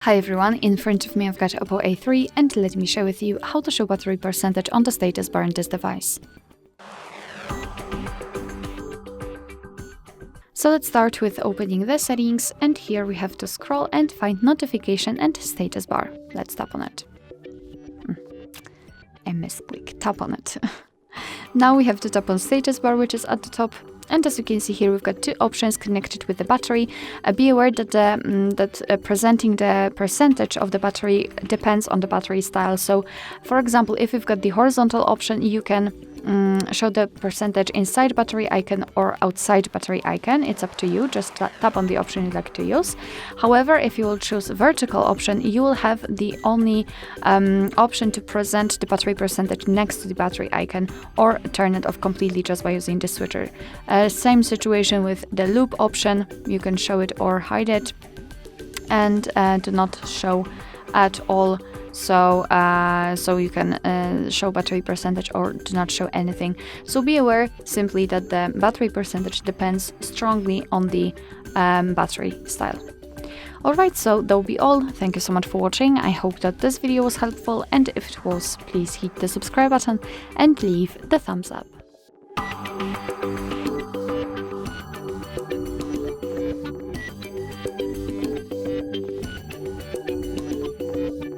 Hi everyone, in front of me I've got OPPO A3 and let me share with you how to show battery percentage on the status bar in this device. So let's start with opening the settings, and here we have to scroll and find notification and status bar. Let's tap on it. I misclick, tap on it. Now we have to tap on status bar, which is at the top. And as you can see here, we've got two options connected with the battery. Be aware that presenting the percentage of the battery depends on the battery style. So, for example, if you've got the horizontal option, you can show the percentage inside battery icon or outside battery icon. It's up to you. Just tap on the option you'd like to use. However, if you will choose vertical option, you will have the only option to present the battery percentage next to the battery icon, or turn it off completely just by using the switcher. Same situation with the loop option. You can show it or hide it, and do not show at all. So you can show battery percentage or do not show anything. So be aware simply that the battery percentage depends strongly on the battery style. Alright, so that will be all. Thank you so much for watching. I hope that this video was helpful, and if it was, please hit the subscribe button and leave the thumbs up.